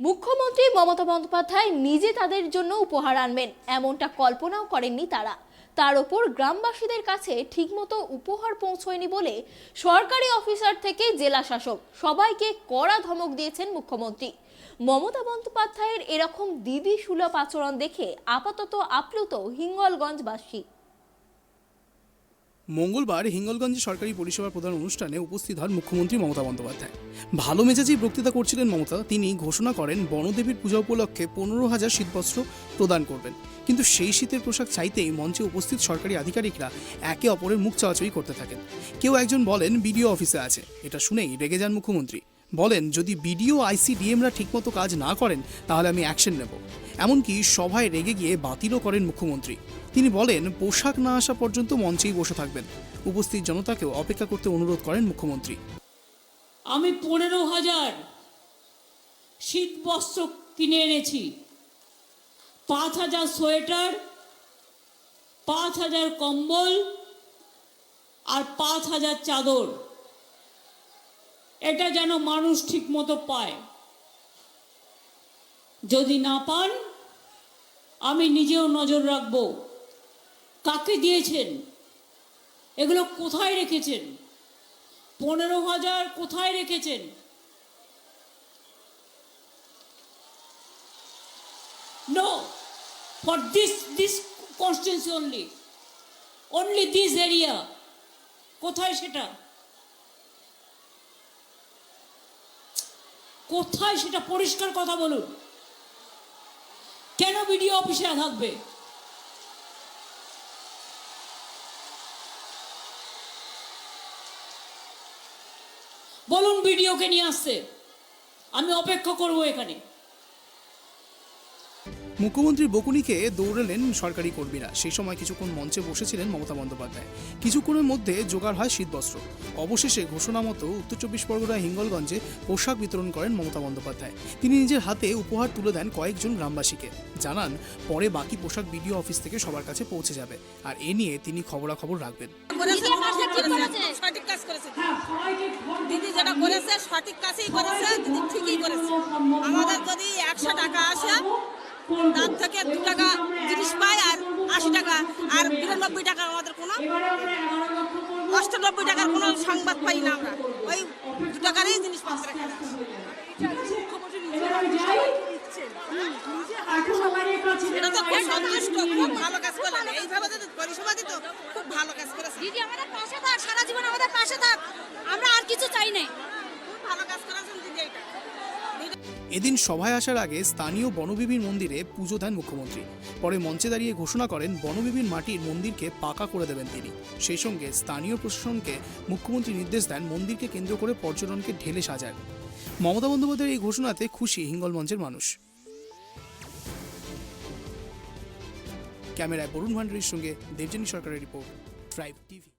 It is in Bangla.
মুখ্যমন্ত্রী মমতা বন্দ্যোপাধ্যায় নিজে তাদের জন্য উপহার আনবেন এমনটা কল্পনাও করেননি তারা। তার ওপর গ্রামবাসীদের কাছে ঠিকমতো উপহার পৌঁছয়নি বলে সরকারি অফিসার থেকে জেলা শাসক সবাইকে কড়া ধমক দিয়েছেন মুখ্যমন্ত্রী। মমতা বন্দ্যোপাধ্যায়ের এরকম দিদি সুলভ আচরণ দেখে আপাতত আপ্লুত হিঙ্গলগঞ্জবাসী। মঙ্গলবার হিঙ্গলগঞ্জে সরকারি পরিষেবা প্রদান অনুষ্ঠানে উপস্থিত হন মুখ্যমন্ত্রী মমতা বন্দ্যোপাধ্যায়। ভালো মেজাজেই বক্তৃতা করছিলেন মমতা। তিনি ঘোষণা করেন বনদেবীর পূজা উপলক্ষে 15,000 শীতবস্ত্র প্রদান করবেন। কিন্তু সেই শীতের পোশাক চাইতেই মঞ্চে উপস্থিত সরকারি আধিকারিকরা একে অপরের মুখ চাওয়াচাই করতে থাকেন। কেউ একজন বলেন বিডিও অফিসে আছে। এটা শুনেই রেগে যান মুখ্যমন্ত্রী। বলেন যদি বিডিও আইসিডিএমরা ঠিকমতো কাজ না করেন তাহলে আমি অ্যাকশন নেব। এমনকি সভায় রেগে গিয়ে বাতিলও করেন মুখ্যমন্ত্রী। তিনি বলেন পোশাক না আসা পর্যন্ত মঞ্চেই বসে থাকবেন। উপস্থিত জনতাকেও অপেক্ষা করতে অনুরোধ করেন মুখ্যমন্ত্রী। আমি 15,000 শীতবস্ত্র কিনে এনেছি, 5,000 সোয়েটার, 5,000 কম্বল আর 5,000 চাদর। এটা যেন মানুষ ঠিক মতো পায়। যদি না পান আমি নিজেও নজর রাখব। কাকে দিয়েছেন, এগুলো কোথায় রেখেছেন, 15,000 কোথায় রেখেছেন? No, for this constituency only this area. কোথায় সেটা, কোথায় সেটা পরিষ্কার কথা বলুন। কেন বিডিও অফিসে থাকবে? বলুন বিডিওকে নিয়ে আসছে, আমি অপেক্ষা করব এখানে। মুখ্যমন্ত্রীর বকুনিকে দৌড়ালেন সরকারি কর্মীরা। সেই সময় কিছুক্ষণ মঞ্চে বসেছিলেন মমতা বন্দ্যোপাধ্যায়। কিছুক্ষণের মধ্যে জোগাড় হয় শীতবস্ত্র। অবশেষে ঘোষণা মতো উত্তর 24 পরগনা হিঙ্গলগঞ্জে পোশাক বিতরণ করেন মমতা বন্দ্যোপাধ্যায়। তিনি নিজের হাতে উপহার তুলে দেন কয়েকজন গ্রামবাসীকে। জানান পরে বাকি পোশাক বিডিও অফিস থেকে সবার কাছে পৌঁছে যাবে, আর এ নিয়ে তিনি খবরাখবর রাখবেন। দিদি যেটা করেছে সঠিক কাজই করেছে, দিদি ঠিকই করেছে। আমাদের যদি 100 টাকা আসে তার থেকে 2 টাকা জিনিস পাই, আর 80 টাকা আর 92 টাকা আমাদের কোনো 98 টাকার কোনো সংবাদ পাই না। আমরা ওই 2 টাকারই জিনিসপত্র এখানে এটা তো খুব সন্তুষ্ট, খুব ভালো কাজ করলেন। এইভাবে যদি পরিষেবা দিত খুব ভালো কাজ করেছে দিদি। আমাদের পাশে থাক, সারা জীবন আমাদের পাশে থাক, আমরা আর কিছু চাই না। খুব ভালো কাজ করেছেন দিদি। এইটা এদিন সভায় আসার আগে স্থানীয় বনবিবির মন্দিরে পুজো দেন মুখ্যমন্ত্রী। পরে মঞ্চে দাঁড়িয়ে ঘোষণা করেন বনবিবির মাটির মন্দিরকে পাকা করে দেবেন তিনি। সেই সঙ্গে স্থানীয় প্রশাসনকে মুখ্যমন্ত্রী নির্দেশ দেন মন্দিরকে কেন্দ্র করে পর্যটনকে ঢেলে সাজান। মমতা বন্দ্যোপাধ্যায়ের এই ঘোষণাতে খুশি হিঙ্গলগঞ্জের মানুষ। ক্যামেরায় বরুণ ভান্ডারীর সঙ্গে দেবযানী সরকারের রিপোর্ট, ট্রাইব টিভি।